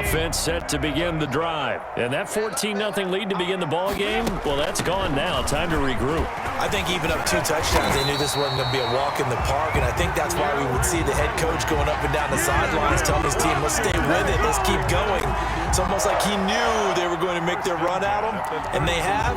offense set to begin the drive. And that 14-0 lead to begin the ball game, well, that's gone now. Time to regroup. I think even up 2 touchdowns, they knew this wasn't going to be a walk in the park, and I think that's why we would see the head coach going up and down the sidelines telling his team, let's stay with it, let's keep going. It's almost like he knew they were going to make their run at him, and they have.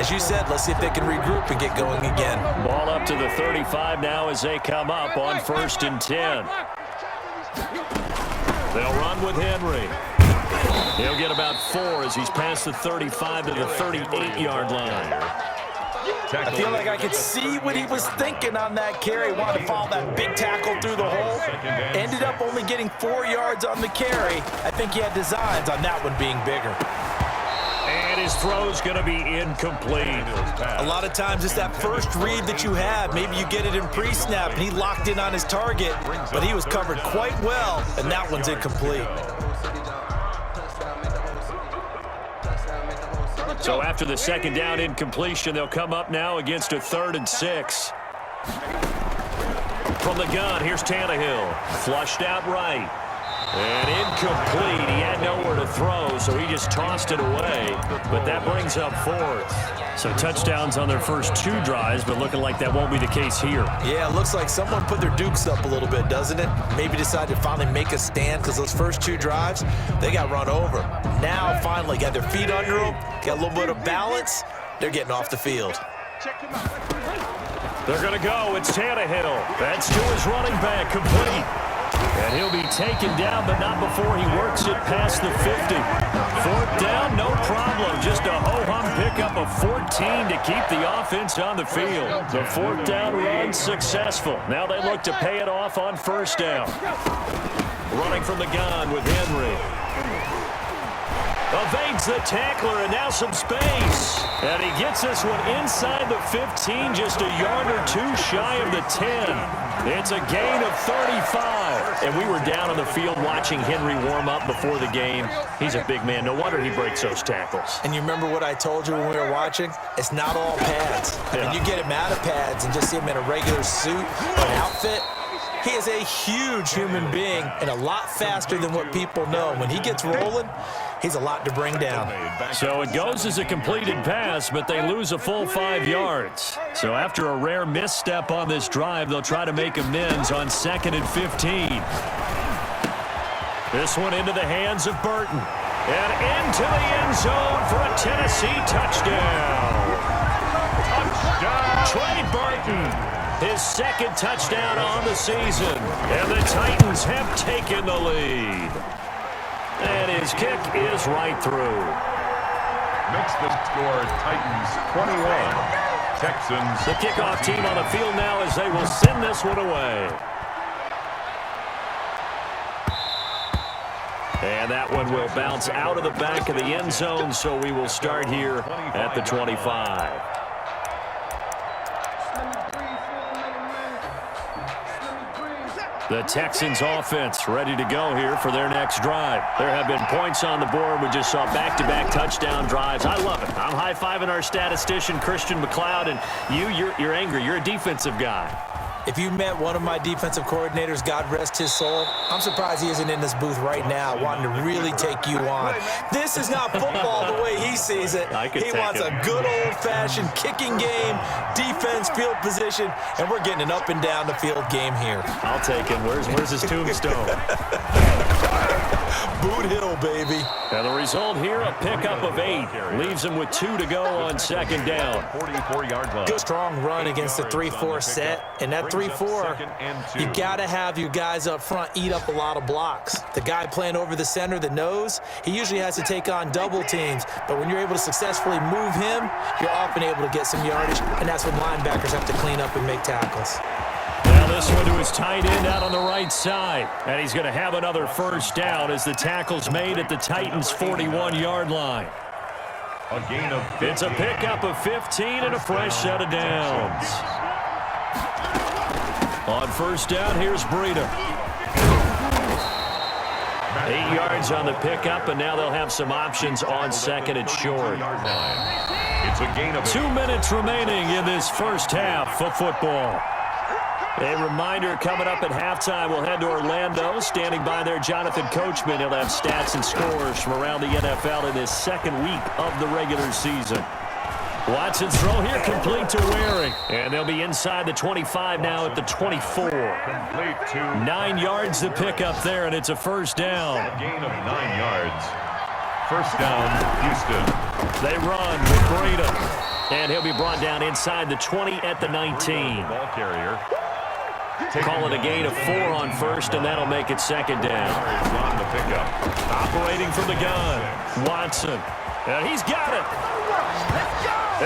As you said, let's see if they can regroup and get going again. Ball up to the 35 now as they come up on 1st and 10. They'll run with Henry. He'll get about 4 as he's past the 35 to the 38-yard line. I feel like I could see what he was thinking on that carry. Wanted to follow that big tackle through the hole. Ended up only getting 4 yards on the carry. I think he had designs on that one being bigger. And his throw's going to be incomplete. A lot of times it's that first read that you have. Maybe you get it in pre-snap, and he locked in on his target, but he was covered quite well, and that one's incomplete. So after the second down incompletion, they'll come up now against a 3rd and 6. From the gun, here's Tannehill. Flushed out right. And incomplete. He had nowhere to throw, so he just tossed it away. But that brings up 4th. So touchdowns on their first 2 drives, but looking like that won't be the case here. Yeah, it looks like someone put their dukes up a little bit, doesn't it? Maybe decided to finally make a stand because those first 2 drives, they got run over. Now, finally, got their feet under them, got a little bit of balance. They're getting off the field. They're going to go. It's Tannehill. That's to his running back, complete. And he'll be taken down, but not before he works it past the 50. 4th down, no problem. Just a ho-hum pickup of 14 to keep the offense on the field. The 4th down run successful. Now they look to pay it off on 1st down. Running from the gun with Henry. Evades the tackler, and now some space. And he gets this one inside the 15, just a yard or 2 shy of the 10. It's a gain of 35. And we were down on the field watching Henry warm up before the game. He's a big man. No wonder he breaks those tackles. And you remember what I told you when we were watching? It's not all pads. I mean, you get him out of pads and just see him in a regular suit or outfit. He is a huge human being and a lot faster than what people know. When he gets rolling, he's a lot to bring down. So it goes as a completed pass, but they lose a full 5 yards. So after a rare misstep on this drive, they'll try to make amends on 2nd and 15. This one into the hands of Burton. And into the end zone for a Tennessee touchdown. Touchdown! Trey Burton. His 2nd touchdown on the season. And the Titans have taken the lead. And his kick is right through. Makes the score Titans 21. Texans. The kickoff team on the field now as they will send this one away. And that one will bounce out of the back of the end zone, so we will start here at the 25. The Texans offense ready to go here for their next drive. There have been points on the board. We just saw back-to-back touchdown drives. I love it. I'm high-fiving our statistician, Christian McLeod, and you're angry. You're a defensive guy. If you met one of my defensive coordinators, God rest his soul, I'm surprised he isn't in this booth right now wanting to really take you on. This is not football the way he sees it. He wants a good old-fashioned kicking game, defense, field position, and we're getting an up and down the field game here. I'll take him. Where's his tombstone? Boot Hill, baby. And the result here, a pickup of 8. Leaves him with 2 to go on 2nd down. 44-yard line. Good strong run against the 3-4 set. And that 3-4, you got to have your guys up front eat up a lot of blocks. The guy playing over the center, the nose, he usually has to take on double teams. But when you're able to successfully move him, you're often able to get some yardage. And that's when linebackers have to clean up and make tackles. Now this one to his tight end out on the right side. And he's going to have another 1st down as the tackle's made at the Titans' 41-yard line. A gain of 15. It's a pickup of 15 and a fresh set of downs. On 1st down, here's Breida. 8 yards on the pickup, and now they'll have some options on 2nd and short. It's a gain of 2 minutes remaining in this first half of football. A reminder coming up at halftime, we'll head to Orlando. Standing by there, Jonathan Coachman. He'll have stats and scores from around the NFL in this second week of the regular season. Watson's throw here complete to Waring. And they'll be inside the 25 now at the 24. Complete to 9 yards to pick up there, and it's a first down. a gain of 9 yards. First down, Houston. They run with Breida. And he'll be brought down inside the 20 at the 19. Ball carrier. Call it a gain of 4 on first, and that'll make it second down. On the pickup. Operating from the gun, Watson. And he's got it.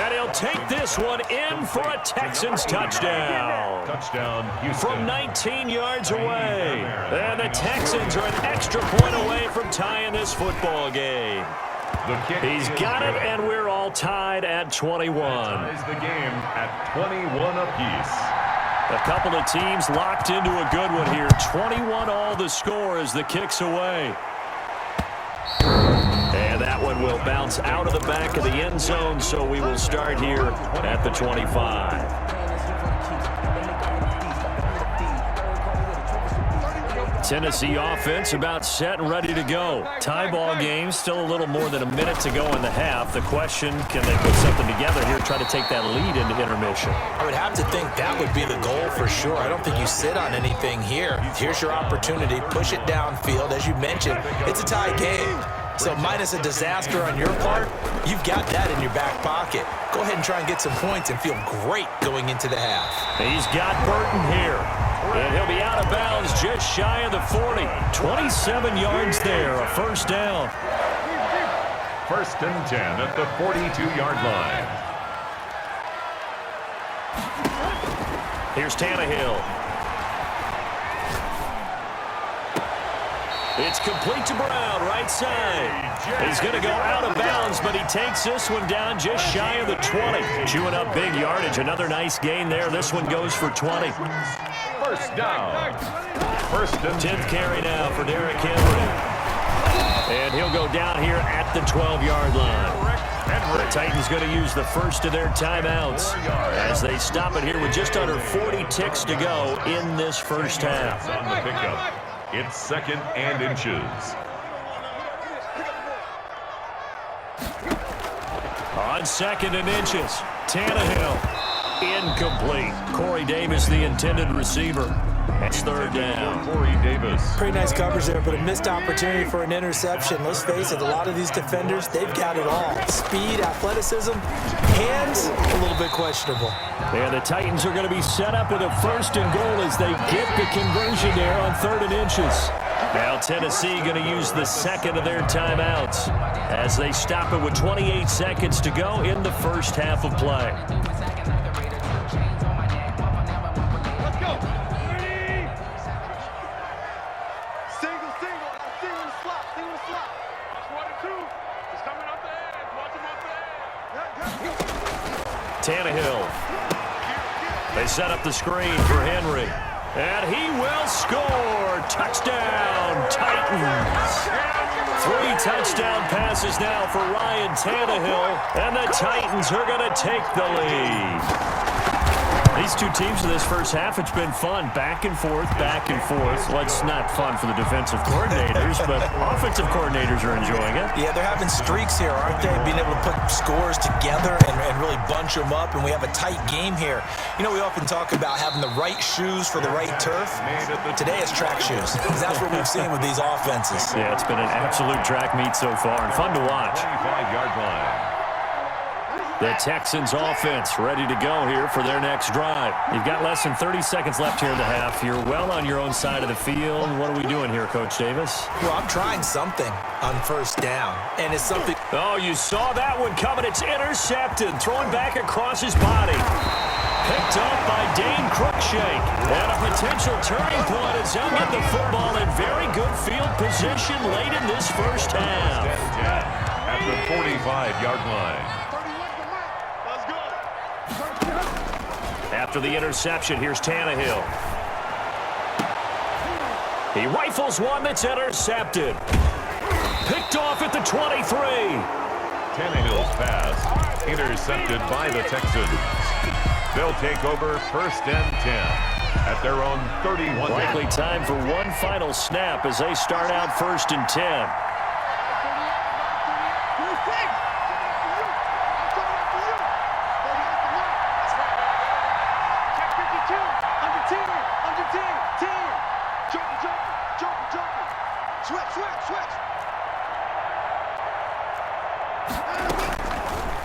And he'll take this one in for a Texans touchdown. Touchdown, Houston. From 19 yards away. And the Texans are an extra point away from tying this football game. The kick. He's got it, and we're all tied at 21. Ties the game at 21 apiece. A couple of teams locked into a good one here. 21 all the score as the kick's away. And that one will bounce out of the back of the end zone, so we will start here at the 25. Tennessee offense about set and ready to go. Tie ball game, still a little more than a minute to go in the half. The question, can they put something together here, try to take that lead into intermission? I would have to think that would be the goal for sure. I don't think you sit on anything here. Here's your opportunity. Push it downfield. As you mentioned, it's a tie game. So minus a disaster on your part, you've got that in your back pocket. Go ahead and try and get some points and feel great going into the half. He's got Burton here. And he'll be out of bounds just shy of the 40. 27 yards there, a first down. First and 10 at the 42-yard line. Here's Tannehill. It's complete to Brown, right side. He's going to go out of bounds, but he takes this one down just shy of the 20. Chewing up big yardage. Another nice gain there. This one goes for 20. First down. First and 10th carry now for Derrick Henry. And he'll go down here at the 12-yard line. The Titans going to use the first of their timeouts as they stop it here with just under 40 ticks to go in this first half. on the pickup. It's second and inches. On second and inches, Tannehill. Incomplete. Corey Davis, the intended receiver. That's third down. Corey Davis. Pretty nice coverage there, but a missed opportunity for an interception. Let's face it, a lot of these defenders, they've got it all. Speed, athleticism, hands, a little bit questionable. And the Titans are going to be set up with a first and goal as they get the conversion there on third and inches. Now Tennessee going to use the second of their timeouts as they stop it with 28 seconds to go in the first half of play. Tannehill. They set up the screen for Henry. And he will score. Touchdown, Titans. 3 touchdown passes now for Ryan Tannehill. And the Titans are going to take the lead. These two teams in this first half, it's been fun. Back and forth, back and forth. Well, it's not fun for the defensive coordinators, but offensive coordinators are enjoying it. Yeah, they're having streaks here, aren't they? Being able to put scores together and really bunch them up, and we have a tight game here. You know, we often talk about having the right shoes for the right turf. Today it's track shoes, because that's what we've seen with these offenses. Yeah, it's been an absolute track meet so far, and fun to watch. 25-yard line. The Texans offense ready to go here for their next drive. You've got less than 30 seconds left here in the half. You're well on your own side of the field. What are we doing here, Coach Davis? Well, I'm trying something on first down, and it's something. Oh, you saw that one coming. It's intercepted. Throwing back across his body. Picked up by Dane Cruikshank. And a potential turning point as he'll get the football in very good field position late in this first half. At the 45-yard line. After the interception, here's Tannehill. He rifles one that's intercepted. Picked off at the 23. Tannehill's pass intercepted by the Texans. They'll take over first and 10. at their own 31. Likely time for one final snap as they start out 1st and 10.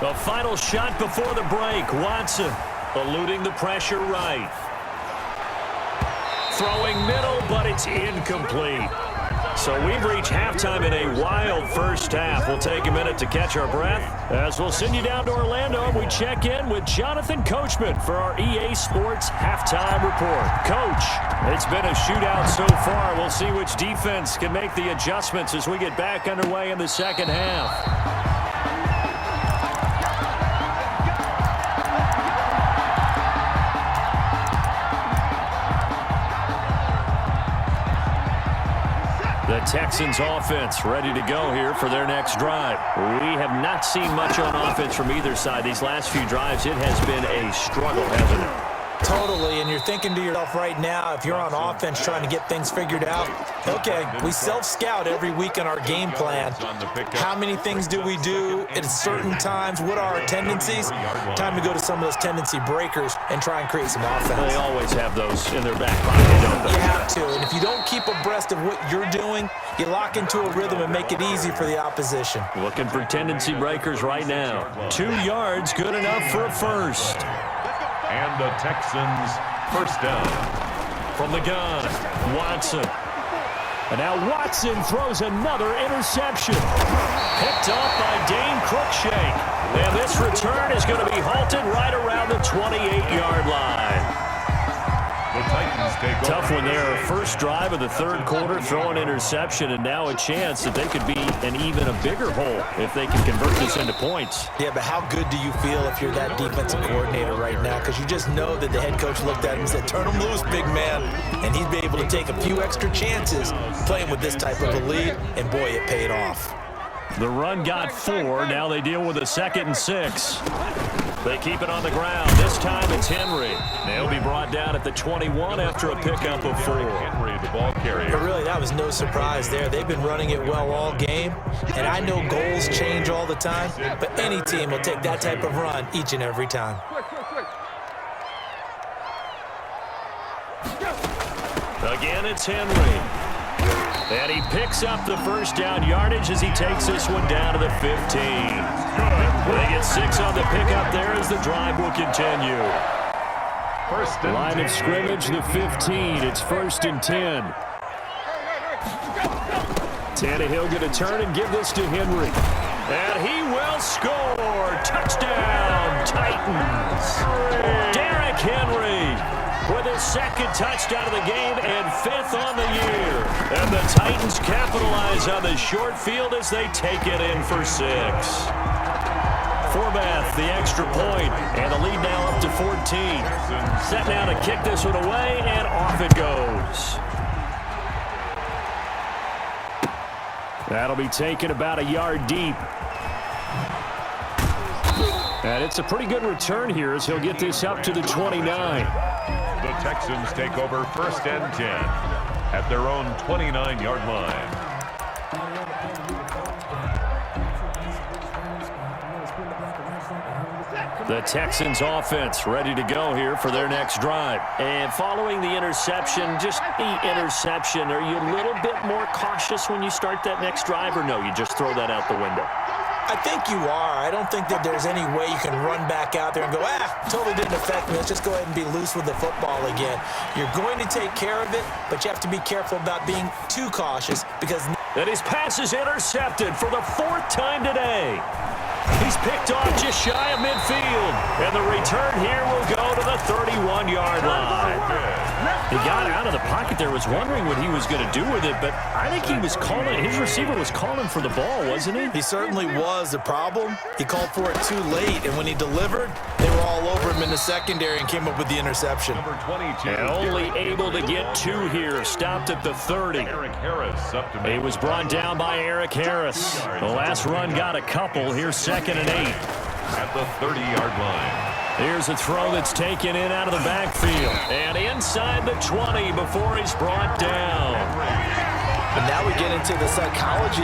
The final shot before the break. Watson eluding the pressure right. Throwing middle, but it's incomplete. So we've reached halftime in a wild first half. We'll take a minute to catch our breath as we'll send you down to Orlando and we check in with Jonathan Coachman for our EA Sports Halftime Report. Coach, it's been a shootout so far. We'll see which defense can make the adjustments as we get back underway in the second half. The Texans offense ready to go here for their next drive. We have not seen much on offense from either side. These last few drives, it has been a struggle, hasn't it? Totally, and you're thinking to yourself right now, if you're on offense trying to get things figured out, okay, we self-scout every week in our game plan. How many things do we do at certain times? What are our tendencies? Time to go to some of those tendency breakers and try and create some offense. They always have those in their back pocket, don't they? You have to, and if you don't keep abreast of what you're doing, you lock into a rhythm and make it easy for the opposition. Looking for tendency breakers right now. 2 yards, good enough for a first. And the Texans first down. From the gun, Watson. And now Watson throws another interception. Picked off by Dane Cruikshank. And this return is going to be halted right around the 28-yard line. The Titans take over. Tough one there. First drive of the third quarter, throw an interception, and now a chance that they could be in even a bigger hole if they can convert this into points. Yeah, but how good do you feel if you're that defensive coordinator right now? Because you just know that the head coach looked at him and said, turn him loose, big man. And he'd be able to take a few extra chances playing with this type of a lead, and boy, it paid off. The run got 4. Now they deal with a 2nd and 6. They keep it on the ground. This time it's Henry. They'll be brought down at the 21 after a pickup of 4. Henry, the ball carrier. But really, that was no surprise there. They've been running it well all game. And I know goals change all the time, but any team will take that type of run each and every time. Again, it's Henry. And he picks up the first down yardage as he takes this one down to the 15. They get 6 on the pickup there as the drive will continue. First and Line 10. of scrimmage, the 15. It's 1st and 10. Tannehill going to turn and give this to Henry. And he will score. Touchdown, Titans. Derrick Henry with his 2nd touchdown of the game and 5th on the year. And the Titans capitalize on the short field as they take it in for 6. Forbath, the extra point, and the lead now up to 14. Set now to kick this one away, and off it goes. That'll be taken about a yard deep. And it's a pretty good return here as he'll get this up to the 29. The Texans take over 1st and 10 at their own 29-yard line. The Texans offense ready to go here for their next drive. And following the interception, just the interception, are you a little bit more cautious when you start that next drive, or no, you just throw that out the window? I think you are. I don't think that there's any way you can run back out there and go, totally didn't affect me. Let's just go ahead and be loose with the football again. You're going to take care of it, but you have to be careful about being too cautious because... And his pass is intercepted for the 4th time today. He's picked off just shy of midfield. And the return here will go to the 31-yard line. He got out of the pocket there, was wondering what he was going to do with it, but I think he was calling, his receiver was calling for the ball, wasn't he? He certainly was. The problem, he called for it too late, and when he delivered, they were all over him in the secondary and came up with the interception. Number 22. And only able to get 2 here, stopped at the 30. Eric Harris up to He was brought down by Eric Harris. The last run got a couple. Here's 2nd and 8. at the 30-yard line. Here's a throw that's taken in out of the backfield. And inside the 20 before he's brought down. And now we get into the psychology of